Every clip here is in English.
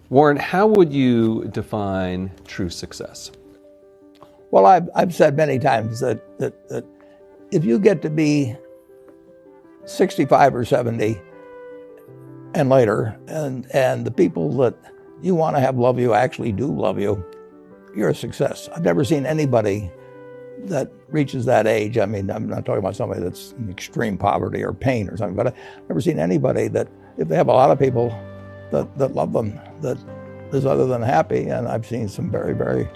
Warren, how would you define true success? Well, I've said many times that if you get to be 65 or 70 and later, and the people that you want to have love you actually do love you, you're a success. I've never seen anybody that reaches that age. I mean, I'm not talking about somebody that's in extreme poverty or pain or something, but I've never seen anybody that, if they have a lot of people that love them, that is other than happy. And I've seen some very, very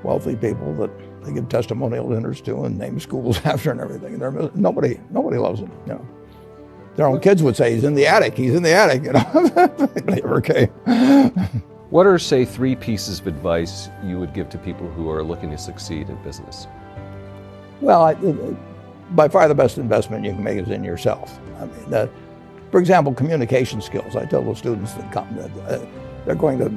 wealthy people that they give testimonial dinners to and name schools after and everything. Nobody loves them, you know. Their own kids would say, he's in the attic, you know. They never came. What are, say, 3 pieces of advice you would give to people who are looking to succeed in business? Well, by far the best investment you can make is in yourself. I mean, for example, communication skills. I tell the students that come that they're going to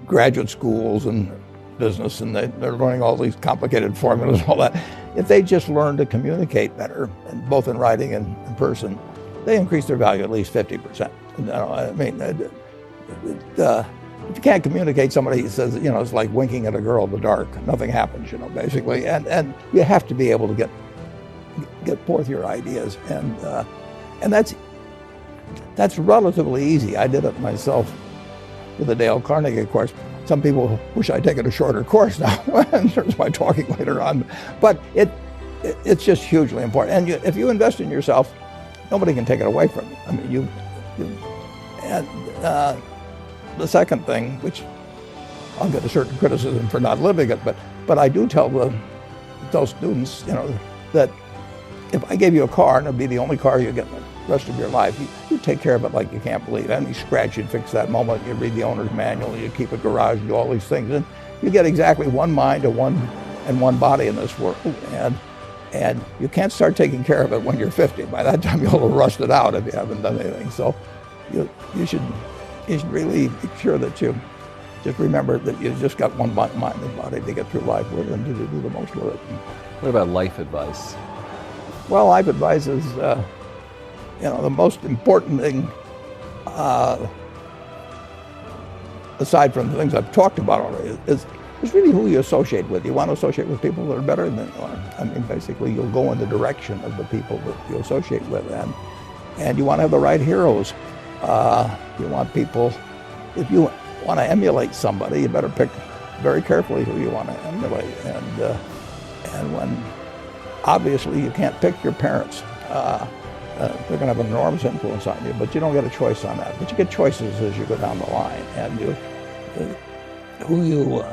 graduate schools and business, and they're learning all these complicated formulas and all that. If they just learn to communicate better, and both in writing and in person, they increase their value at least 50%. You know, I mean, if you can't communicate, somebody says, you know, it's like winking at a girl in the dark. Nothing happens, you know, basically. And you have to be able to get forth your ideas, and that's relatively easy. I did it myself with the Dale Carnegie course. Some people wish I'd taken a shorter course now in terms of my talking later on, but it's just hugely important. And if you invest in yourself, nobody can take it away from you. I mean, and the second thing, which I'll get a certain criticism for not living it, but I do tell those students, you know, that if I gave you a car and it'd be the only car you get in the rest of your life, you take care of it like you can't believe. Any scratch, you'd fix that moment. You read the owner's manual. You keep a garage. You do all these things, and you get exactly one mind and one body in this world. And you can't start taking care of it when you're 50. By that time, you'll have rusted out if you haven't done anything. So you should really make sure that you just remember that you've just got one mind and body to get through life with and to do the most with it. What about life advice? Well, life advice is, you know, the most important thing, aside from the things I've talked about already, is really who you associate with. You want to associate with people that are better than you are. I mean, basically, you'll go in the direction of the people that you associate with, and you want to have the right heroes. You want people, if you want to emulate somebody, you better pick very carefully who you want to emulate. And when, obviously, you can't pick your parents. They're going to have an enormous influence on you, but you don't get a choice on that. But you get choices as you go down the line, and who you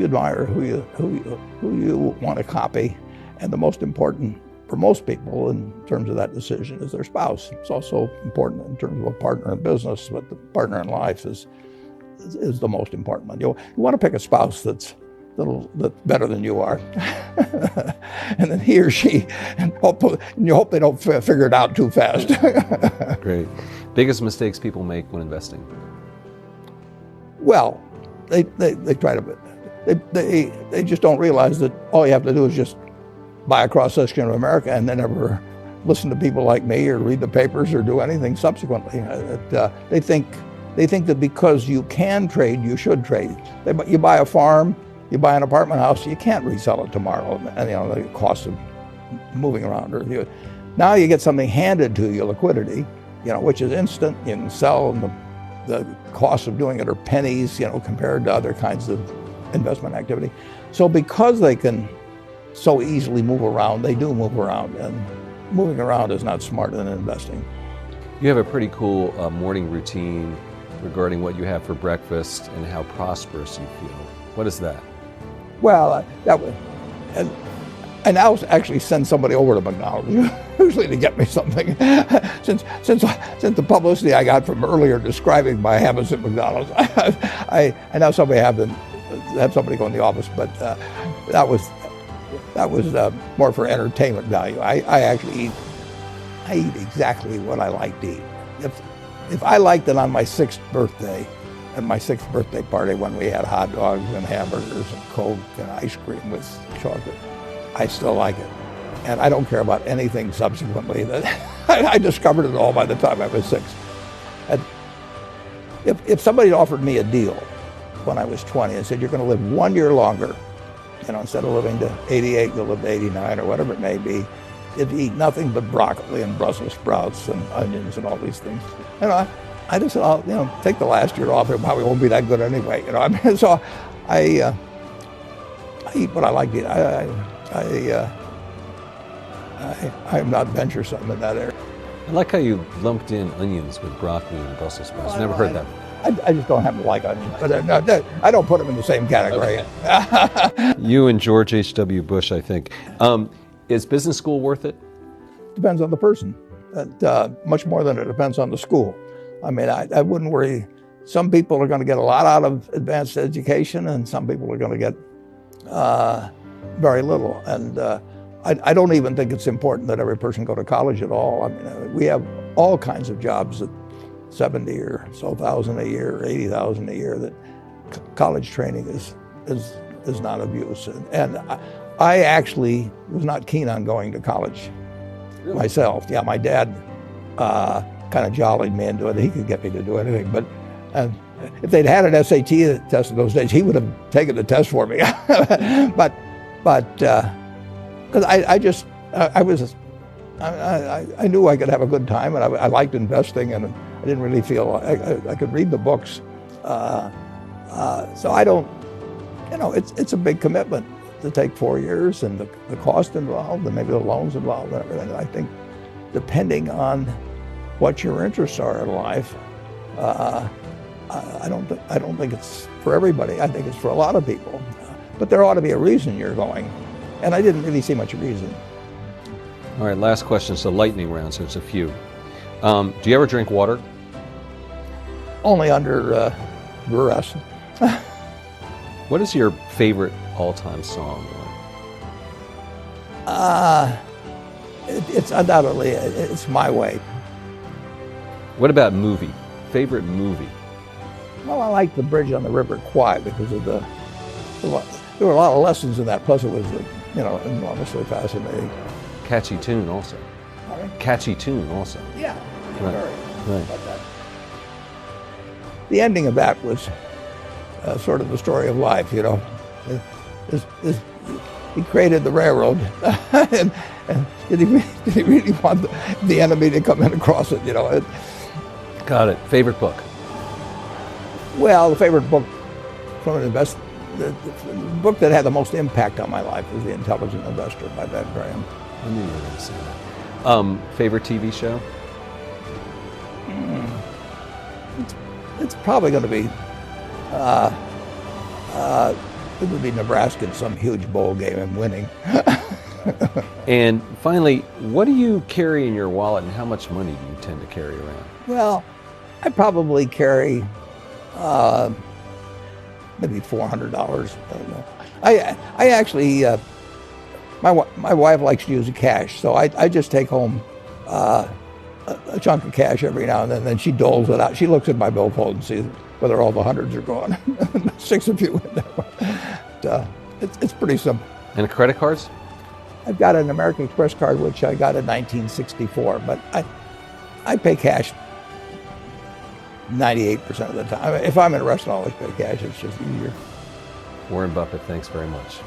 admire, who you want to copy, and the most important for most people in terms of that decision is their spouse. It's also important in terms of a partner in business, but the partner in life is the most important one. You want to pick a spouse that's better than you are, and then he or she, and you hope they don't figure it out too fast. Great. Biggest mistakes people make when investing? Well, they try to, they just don't realize that all you have to do is just buy a cross-section of America and then never listen to people like me or read the papers or do anything subsequently. They think that because you can trade, you should trade. You buy a farm, you buy an apartment house, you can't resell it tomorrow, and you know the cost of moving around. Now you get something handed to you, liquidity, you know, which is instant. You can sell, and the cost of doing it are pennies, you know, compared to other kinds of investment activity. So because they can so easily move around, they do move around, and moving around is not smart in investing. You have a pretty cool morning routine regarding what you have for breakfast and how prosperous you feel. What is that? Well, I now actually send somebody over to McDonald's, usually to get me something. Since the publicity I got from earlier describing my habits at McDonald's, I now have somebody go in the office, but that was more for entertainment value. I eat exactly what I like to eat. If I liked it on my 6th birthday, at my 6th birthday party when we had hot dogs and hamburgers and Coke and ice cream with chocolate, I still like it. And I don't care about anything subsequently. I discovered it all by the time I was 6. if somebody offered me a deal when I was 20 and said, you're going to live 1 year longer, instead of living to 88, you'll live to 89 or whatever it may be, you'd eat nothing but broccoli and Brussels sprouts and onions and all these things. I just said, I'll, take the last year off. It probably won't be that good anyway. So I eat what I like to eat. I'm not venturesome in that area. I like how you lumped in onions with broccoli and Brussels sprouts. Never heard that. I just don't happen to like onions. But I don't put them in the same category. Okay. You and George H.W. Bush, I think. Is business school worth it? Depends on the person. Much more than it depends on the school. I mean, I wouldn't worry. Some people are going to get a lot out of advanced education, and some people are going to get very little. And I don't even think it's important that every person go to college at all. I mean, we have all kinds of jobs at 70 or so thousand a year, or 80,000 a year, that college training is not of use. And I actually was not keen on going to college myself. Yeah, my dad kind of jollied me into it. He could get me to do anything. But if they'd had an SAT test in those days, he would have taken the test for me. but because I knew I could have a good time, and I liked investing, and I didn't really feel I could read the books. So I don't, it's a big commitment to take 4 years, and the cost involved, and maybe the loans involved, and everything. I think depending on what your interests are in life, I don't think it's for everybody. I think it's for a lot of people, but there ought to be a reason you're going, and I didn't really see much reason. All right, last question. It's a lightning round, so it's a few. Do you ever drink water? Only under duress. What is your favorite all-time song? It's undoubtedly, it's My Way. What about movie? Favorite movie? Well, I like The Bridge on the River Kwai because of there were a lot of lessons in that. Plus, it was enormously fascinating. Catchy tune also. Sorry? Catchy tune also. Yeah. Right. The ending of that was sort of the story of life. He created the railroad, and did he really want the enemy to come in and cross it? Got it. Favorite book? Well, the favorite book from the book that had the most impact on my life was The Intelligent Investor by Ben Graham. I knew you were going to say that. Favorite TV show? It's probably going to be it would be Nebraska in some huge bowl game and winning. And finally, what do you carry in your wallet, and how much money do you tend to carry around? Well, I probably carry maybe $400. I don't know. I actually my wife likes to use cash, so I just take home a chunk of cash every now and then she doles it out. She looks at my billfold and sees whether all the hundreds are gone. 6 of you in there. It's pretty simple. And credit cards? I've got an American Express card, which I got in 1964, but I pay cash 98% of the time. If I'm in a restaurant, I always pay cash. It's just easier. Warren Buffett, thanks very much.